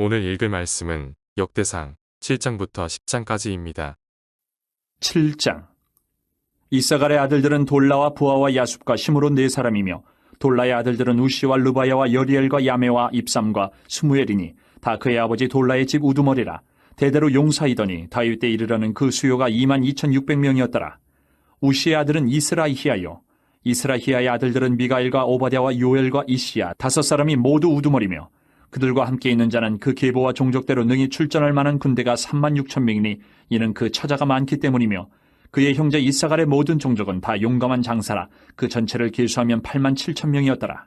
오늘 읽을 말씀은 역대상 7장부터 10장까지입니다. 7장. 이사갈의 아들들은 돌라와 부하와 야숲과 시므론 네 사람이며 돌라의 아들들은 우시와 르바야와 여리엘과 야메와 입삼과 스무엘이니 다 그의 아버지 돌라의 집 우두머리라. 대대로 용사이더니 다윗 때 이르러는 그 수요가 22,600명이었더라. 우시의 아들은 이스라히야요. 이스라히야의 아들들은 미가엘과 오바댜와 요엘과 이시야 다섯 사람이 모두 우두머리며 그들과 함께 있는 자는 그 계보와 종족대로 능히 출전할 만한 군대가 36,000명이니 이는 그 처자가 많기 때문이며 그의 형제 이사갈의 모든 종족은 다 용감한 장사라. 그 전체를 계수하면 87,000명이었더라.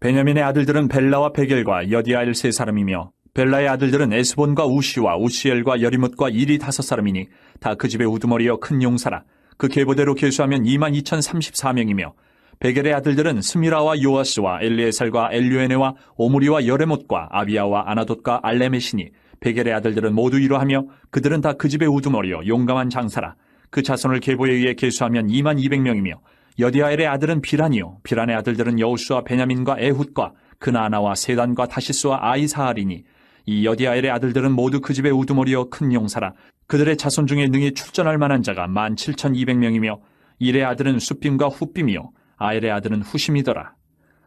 베냐민의 아들들은 벨라와 베겔과 여디아엘 세 사람이며 벨라의 아들들은 에스본과 우시와 우시엘과 여리뭇과 일이 다섯 사람이니 다 그 집의 우두머리여 큰 용사라. 그 계보대로 계수하면 22,034명이며 베겔의 아들들은 스미라와 요아스와 엘리에살과 엘류에네와 오므리와 여레못과 아비야와 아나돗과 알레메시니 베겔의 아들들은 모두 이러하며 그들은 다 그 집의 우두머리요 용감한 장사라. 그 자손을 계보에 의해 계수하면 22,200명이며 여디아엘의 아들은 비란이요 비란의 아들들은 여우수와 베냐민과 에훗과 그나아나와 세단과 다시스와 아이사알이니 이 여디아엘의 아들들은 모두 그 집의 우두머리여 큰 용사라. 그들의 자손 중에 능히 출전할 만한 자가 17,200명이며 일의 아들은 숫빔과 훗빔이요 아엘의 아들은 후심이더라.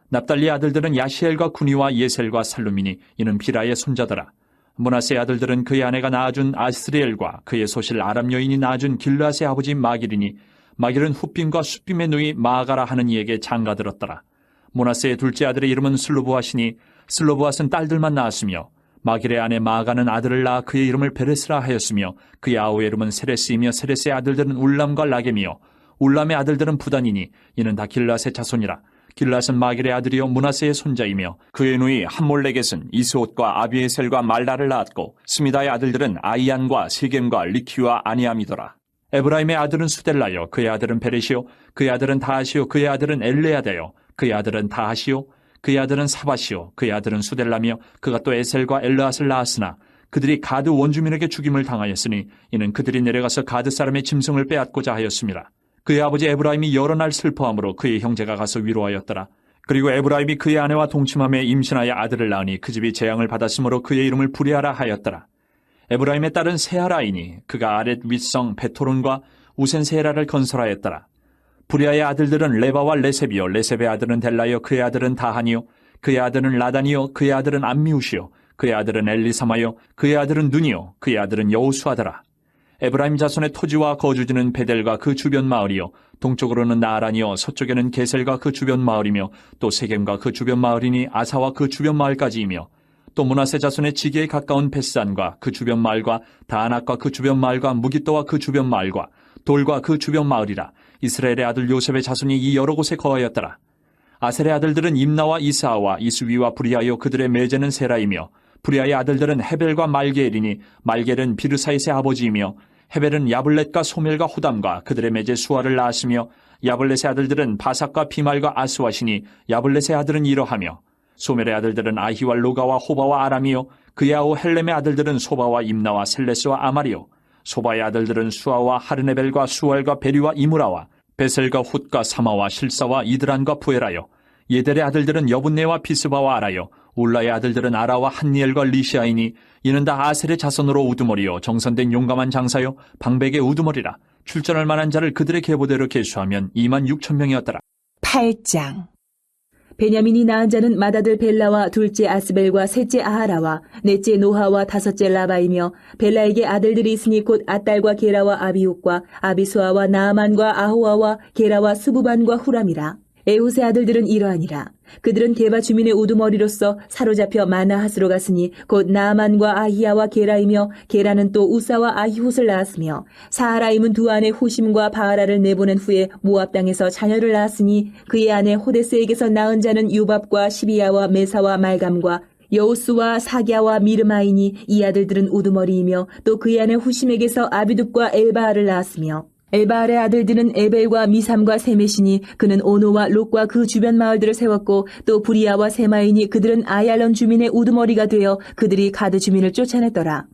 납달리의 아들들은 야시엘과 구니와 예셀과 살루미니 이는 비라의 손자더라. 므낫세의 아들들은 그의 아내가 낳아준 아스리엘과 그의 소실 아람 여인이 낳아준 길르앗의 아버지 마길이니 마길은 훗빔과 숫빔의 누이 마아가라 하는 이에게 장가들었더라. 므낫세의 둘째 아들의 이름은 슬로보앗이니 슬로보앗은 딸들만 낳았으며 마길의 아내 마아가는 아들을 낳아 그의 이름을 베레스라 하였으며 그의 아우의 이름은 세레스이며 세레스의 아들들은 울람과 라겜이요 울람의 아들들은 부단이니 이는 다 길르앗의 자손이라. 길르앗은 마길의 아들이요 므낫세의 손자이며 그의 누이 함몰레겟은 이스옷과 아비에셀과 말라를 낳았고 스미다의 아들들은 아이안과 세겜과 리키와 아니암이더라. 에브라임의 아들은 수델라요 그의 아들은 베레시요 그의 아들은 다하시요 그의 아들은 엘레아다요 그의 아들은 다하시요 그의 아들은 사바시요 그의 아들은 수델라며 그가 또 에셀과 엘르앗을 낳았으나 그들이 가드 원주민에게 죽임을 당하였으니 이는 그들이 내려가서 가드 사람의 짐승을 빼앗고자 하였습니다. 그의 아버지 에브라임이 여러 날 슬퍼함으로 그의 형제가 가서 위로하였더라. 그리고 에브라임이 그의 아내와 동침함에 임신하여 아들을 낳으니 그 집이 재앙을 받았으므로 그의 이름을 부레아라 하였더라. 에브라임의 딸은 세아라이니 그가 아렛 윗성 베토론과 우센세라를 건설하였더라. 부레아의 아들들은 레바와 레셉이요 레셉의 아들은 델라요 그의 아들은 다하니요 그의 아들은 라단이요 그의 아들은 암미우시요 그의 아들은 엘리사마요 그의 아들은 눈이요 그의 아들은 여우수하더라. 에브라임 자손의 토지와 거주지는 베델과 그 주변 마을이요 동쪽으로는 나아란이요 서쪽에는 게셀과 그 주변 마을이며 또 세겜과 그 주변 마을이니 아사와 그 주변 마을까지이며 또 므낫세 자손의 지게에 가까운 베스안과 그 주변 마을과 다안악과 그 주변 마을과 무깃도와 그 주변 마을과 돌과 그 주변 마을이라. 이스라엘의 아들 요셉의 자손이 이 여러 곳에 거하였더라. 아셀의 아들들은 임나와 이스아와 이수위와 브리아요 그들의 매제는 세라이며 브리아의 아들들은 헤벨과 말게엘이니 말게엘은 비르사이스의 아버지이며 헤벨은 야블렛과 소멜과 호담과 그들의 매제 수아를 낳았으며 야블렛의 아들들은 바삭과 비말과 아스와시니 야블렛의 아들은 이러하며 소멜의 아들들은 아히와 로가와 호바와 아람이요 그의 아우 헬렘의 아들들은 소바와 임나와 셀레스와 아마리요 소바의 아들들은 수아와 하르네벨과 수알과 베리와 이무라와 베셀과 훗과 사마와 실사와 이드란과 부에라요 예델의 아들들은 여분네와 비스바와 아라요 울라의 아들들은 아라와 한니엘과 리시아이니 이는 다 아셀의 자손으로 우두머리요 정선된 용감한 장사요 방백의 우두머리라. 출전할 만한 자를 그들의 계보대로 계수하면 26,000명이었더라. 8장. 베냐민이 낳은 자는 맏아들 벨라와 둘째 아스벨과 셋째 아하라와 넷째 노하와 다섯째 라바이며 벨라에게 아들들이 있으니 곧 아딸과 게라와 아비욱과 아비수아와 나아만과 아호아와 게라와 스부반과 후람이라. 에훗의 아들들은 이러하니라. 그들은 게바 주민의 우두머리로서 사로잡혀 마나핫으로 갔으니 곧 나아만과 아히야와 게라이며 게라는 또 우사와 아히훗을 낳았으며 사하라임은 두 아내 후심과 바하라를 내보낸 후에 모압 땅에서 자녀를 낳았으니 그의 아내 호데스에게서 낳은 자는 유밥과 시비야와 메사와 말감과 여우스와 사갸와 미르마이니 이 아들들은 우두머리이며 또 그의 아내 후심에게서 아비둡과 엘바알을 낳았으며 엘바알의 아들들은 에벨과 미삼과 세메시니 그는 오노와 롯과 그 주변 마을들을 세웠고 또 부리아와 세마이니 그들은 아얄론 주민의 우두머리가 되어 그들이 가드 주민을 쫓아냈더라.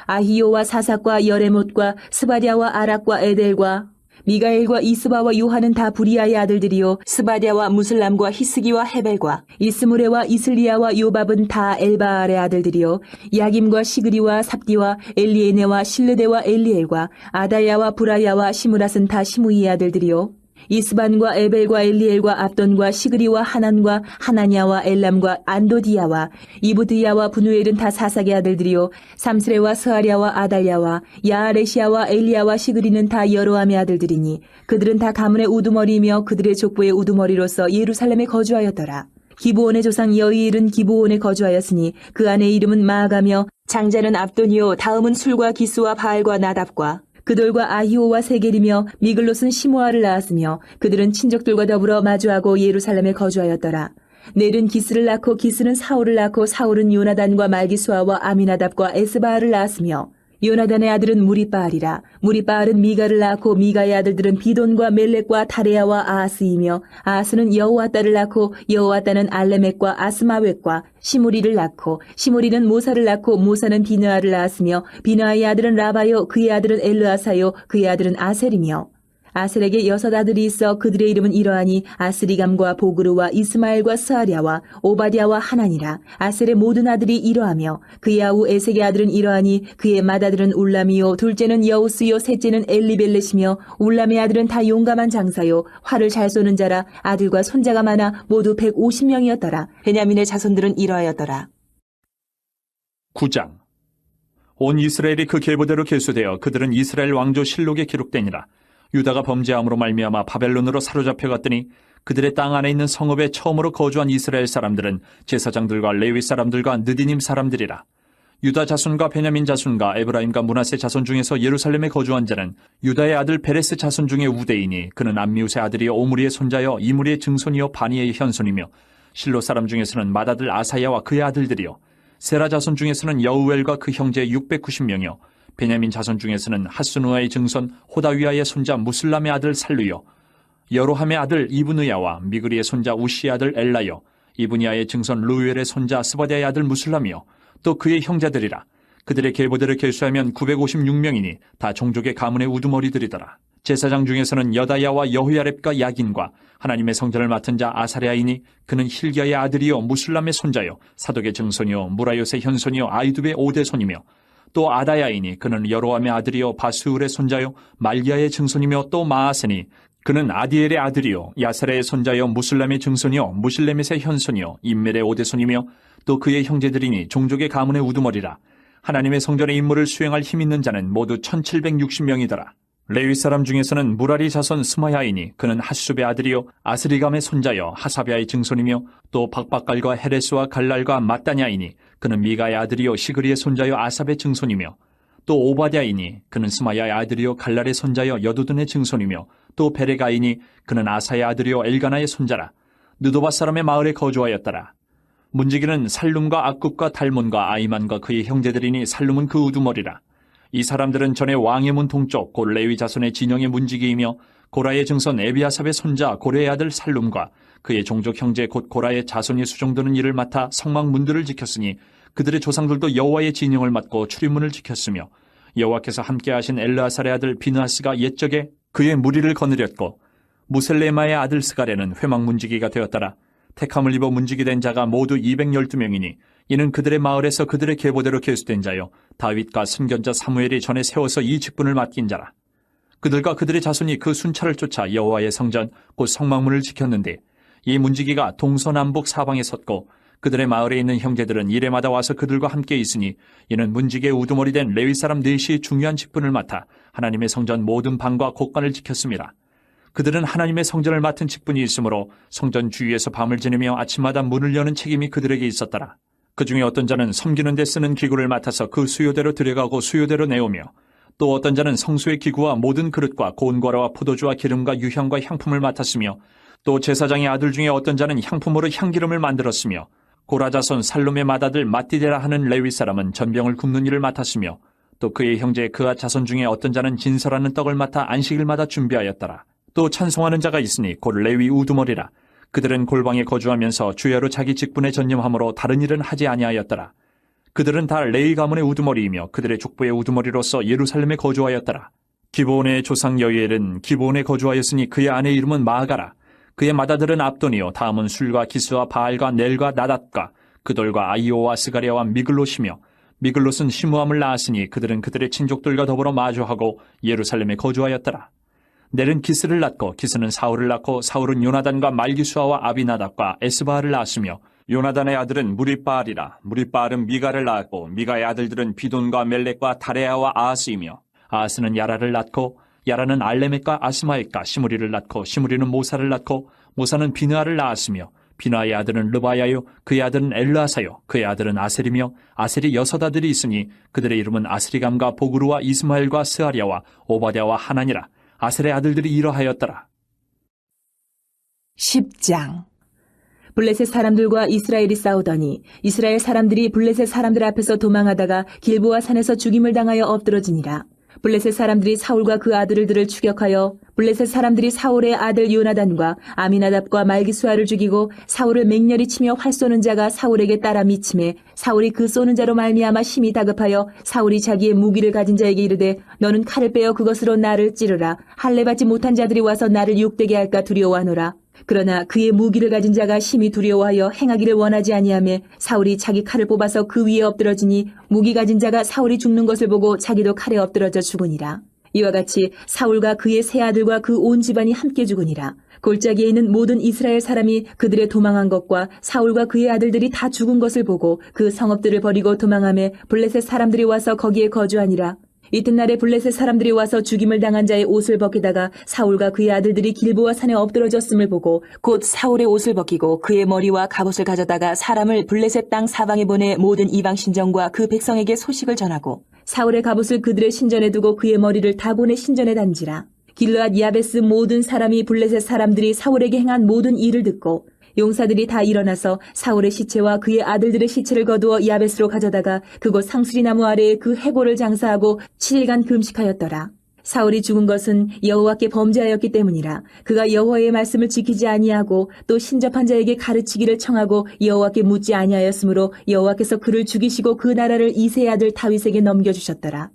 아히요와 사삭과 여레못과 스바랴와 아락과 에델과 미가엘과 이스바와 요한은 다 부리아의 아들들이요 스바랴와 무슬람과 히스기와 헤벨과 이스무레와 이슬리아와 요밥은 다 엘바알의 아들들이요 야김과 시그리와 삽디와 엘리에네와 실르데와 엘리엘과 아다야와 브라야와 시므랏은 다 시므이의 아들들이요 이스반과 에벨과 엘리엘과 압돈과 시그리와 하난과 하나냐와 엘람과 안도디야와 이브드야와 분우엘은 다 사삭의 아들들이요 삼스레와 스하랴와 아달랴와 야아레시아와 엘리야와 시그리는 다 여로함의 아들들이니 그들은 다 가문의 우두머리이며 그들의 족보의 우두머리로서 예루살렘에 거주하였더라. 기브온의 조상 여이일은 기브온에 거주하였으니 그 아내의 이름은 마아가며 장자는 압돈이요 다음은 술과 기스와 바알과 나답과 그돌과 아히오와 세겔이며 미글롯은 시므아를 낳았으며 그들은 친족들과 더불어 마주하고 예루살렘에 거주하였더라. 넬은 기스를 낳고 기스는 사울을 낳고 사울은 요나단과 말기수아와 아미나답과 에스바알을 낳았으며 요나단의 아들은 무리바알이라. 무리바알은 미가를 낳고 미가의 아들들은 비돈과 멜렉과 다레야와 아하스이며 아하스는 여호와따를 낳고 여호와따는 알레멕과 아스마웻과 시무리를 낳고 시무리는 모사를 낳고 모사는 비느아를 낳았으며 비느아의 아들은 라바요 그의 아들은 엘르아사요 그의 아들은 아셀이며 아셀에게 6 아들이 있어 그들의 이름은 이러하니 아스리감과 보그르와 이스마엘과 스하랴와 오바댜와 하나니라. 아셀의 모든 아들이 이러하며 그의 아우 에색의 아들은 이러하니 그의 맏아들은 울람이요 둘째는 여우스요 셋째는 엘리벨렛이며 울람의 아들은 다 용감한 장사요 활을 잘 쏘는 자라. 아들과 손자가 많아 모두 150명이었더라. 베냐민의 자손들은 이러하였더라. 9장. 온 이스라엘이 그 계보대로 계수되어 그들은 이스라엘 왕조 실록에 기록되니라. 유다가 범죄함으로 말미암아 바벨론으로 사로잡혀 갔더니 그들의 땅 안에 있는 성읍에 처음으로 거주한 이스라엘 사람들은 제사장들과 레위 사람들과 느디님 사람들이라. 유다 자손과 베냐민 자손과 에브라임과 므낫세 자손 중에서 예루살렘에 거주한 자는 유다의 아들 베레스 자손 중에 우대이니 그는 암미우스의 아들이요 오므리의 손자여 이므리의 증손이요 바니의 현손이며 실로 사람 중에서는 맏아들 아사야와 그의 아들들이요 세라 자손 중에서는 여우엘과 그 형제 690명이요 베냐민 자손 중에서는 하스누아의 증손 호다위아의 손자 무슬람의 아들 살루요 여로함의 아들 이브느야와 미그리의 손자 우시의 아들 엘라요 이브니아의 증손 루엘의 손자 스바랴의 아들 무슬람이요 또 그의 형제들이라. 그들의 계보대로 계수하면 956명이니 다 종족의 가문의 우두머리들이더라. 제사장 중에서는 여다야와 여호야렙과 야긴과 하나님의 성전을 맡은 자 아사랴이니 그는 힐기야의 아들이요 무슬람의 손자요 사독의 증손이요 무라요스의 현손이요 아이두베의 5대손이며 또 아다야이니 그는 여로함의 아들이요 바스울의 손자요 말기야의 증손이며 또 마아세니 그는 아디엘의 아들이요 야사레의 손자요 무슬람의 증손이요 무실레멧의 현손이요 임멜의 5대손이며 또 그의 형제들이니 종족의 가문의 우두머리라. 하나님의 성전의 임무를 수행할 힘 있는 자는 모두 1760명이더라. 레위 사람 중에서는 무라리 자손 스마야이니 그는 하수베의 아들이요 아스리감의 손자여 하사베아의 증손이며 또 박박갈과 헤레스와 갈랄과 마따냐이니 그는 미가의 아들이요 시그리의 손자여 아삽의 증손이며 또 오바댜이니 그는 스마야의 아들이요 갈랄의 손자여 여두둔의 증손이며 또 베레가이니 그는 아사의 아들이요 엘가나의 손자라. 느도바 사람의 마을에 거주하였더라. 문지기는 살룸과 악굽과 달몬과 아이만과 그의 형제들이니 살룸은 그 우두머리라. 이 사람들은 전에 왕의 문 동쪽 곧 레위 자손의 진영의 문지기이며 고라의 증손 에비아삽의 손자 고레의 아들 살룸과 그의 종족 형제 곧 고라의 자손이 수종드는 일을 맡아 성막 문들을 지켰으니 그들의 조상들도 여호와의 진영을 맡고 출입문을 지켰으며 여호와께서 함께하신 엘르아살의 아들 비느하스가 옛적에 그의 무리를 거느렸고 무셀레마의 아들 스가랴는 회막 문지기가 되었더라. 택함을 입어 문지기된 자가 모두 212명이니 이는 그들의 마을에서 그들의 계보대로 계수된 자요 다윗과 선견자 사무엘이 전에 세워서 이 직분을 맡긴 자라. 그들과 그들의 자손이 그 순찰을 쫓아 여호와의 성전 곧 성막문을 지켰는데 이 문지기가 동서남북 사방에 섰고 그들의 마을에 있는 형제들은 이래마다 와서 그들과 함께 있으니 이는 문지기의 우두머리 된 레위 사람 넷이 중요한 직분을 맡아 하나님의 성전 모든 방과 곳간을 지켰습니다. 그들은 하나님의 성전을 맡은 직분이 있으므로 성전 주위에서 밤을 지내며 아침마다 문을 여는 책임이 그들에게 있었더라. 그 중에 어떤 자는 섬기는 데 쓰는 기구를 맡아서 그 수요대로 들여가고 수요대로 내오며 또 어떤 자는 성소의 기구와 모든 그릇과 고운과라와 포도주와 기름과 유향과 향품을 맡았으며 또 제사장의 아들 중에 어떤 자는 향품으로 향기름을 만들었으며 고라자손 살룸의 맏아들 마띠데라 하는 레위 사람은 전병을 굽는 일을 맡았으며 또 그의 형제 그아 자손 중에 어떤 자는 진설하는 떡을 맡아 안식일마다 준비하였더라. 또 찬송하는 자가 있으니 곧 레위 우두머리라. 그들은 골방에 거주하면서 주야로 자기 직분에 전념함으로 다른 일은 하지 아니하였더라. 그들은 다 레위 가문의 우두머리이며 그들의 족보의 우두머리로서 예루살렘에 거주하였더라. 기브온의 조상 여이엘은 기브온에 거주하였으니 그의 아내의 이름은 마아가라. 그의 맏아들은 압돈이요 다음은 술과 기스와 바알과 넬과 나닷과 그돌과 아이오와 스가랴와 미글롯이며 미글롯은 시므함을 낳았으니 그들은 그들의 친족들과 더불어 마주하고 예루살렘에 거주하였더라. 넬은 기스를 낳고 기스는 사울을 낳고 사울은 요나단과 말기수아와 아비나답과 에스바알을 낳았으며 요나단의 아들은 무리바알이라. 무리바알은 미가를 낳았고 미가의 아들들은 비돈과 멜렉과 다레아와 아하스이며 아하스는 야라를 낳고 야라는 알레멕과 아스마엑과 시므리를 낳고 시므리는 모사를 낳고 모사는 비느아를 낳았으며 비느아의 아들은 르바야요 그의 아들은 엘르아사요 그의 아들은 아셀이며 아셀이 6 아들이 있으니 그들의 이름은 아스리감과 보그루와 이스마엘과 스아리아와 오바댜와 하나니라. 아셀의 아들들이 이러하였더라. 10장. 블레셋 사람들과 이스라엘이 싸우더니 이스라엘 사람들이 블레셋 사람들 앞에서 도망하다가 길보아 산에서 죽임을 당하여 엎드러지니라. 블레셋 사람들이 사울과 그 아들들을 추격하여 블레셋 사람들이 사울의 아들 요나단과 아미나답과 말기수아를 죽이고 사울을 맹렬히 치며 활 쏘는 자가 사울에게 따라 미침해 사울이 그 쏘는 자로 말미암아 심히 다급하여 사울이 자기의 무기를 가진 자에게 이르되 너는 칼을 빼어 그것으로 나를 찌르라. 할례 받지 못한 자들이 와서 나를 욕되게 할까 두려워하노라. 그러나 그의 무기를 가진 자가 심히 두려워하여 행하기를 원하지 아니하며 사울이 자기 칼을 뽑아서 그 위에 엎드러지니 무기 가진 자가 사울이 죽는 것을 보고 자기도 칼에 엎드러져 죽으니라. 이와 같이 사울과 그의 세 아들과 그 온 집안이 함께 죽으니라. 골짜기에 있는 모든 이스라엘 사람이 그들의 도망한 것과 사울과 그의 아들들이 다 죽은 것을 보고 그 성읍들을 버리고 도망하며 블레셋 사람들이 와서 거기에 거주하니라. 이튿날에 블레셋 사람들이 와서 죽임을 당한 자의 옷을 벗기다가 사울과 그의 아들들이 길보아 산에 엎드러졌음을 보고 곧 사울의 옷을 벗기고 그의 머리와 갑옷을 가져다가 사람을 블레셋 땅 사방에 보내 모든 이방 신전과 그 백성에게 소식을 전하고 사울의 갑옷을 그들의 신전에 두고 그의 머리를 다 보내 신전에 단지라. 길르앗 야베스 모든 사람이 블레셋 사람들이 사울에게 행한 모든 일을 듣고 용사들이 다 일어나서 사울의 시체와 그의 아들들의 시체를 거두어 야베스로 가져다가 그곳 상수리나무 아래에 그 해골을 장사하고 7일간 금식하였더라. 사울이 죽은 것은 여호와께 범죄하였기 때문이라. 그가 여호와의 말씀을 지키지 아니하고 또 신접한 자에게 가르치기를 청하고 여호와께 묻지 아니하였으므로 여호와께서 그를 죽이시고 그 나라를 이새의 아들 다윗에게 넘겨주셨더라.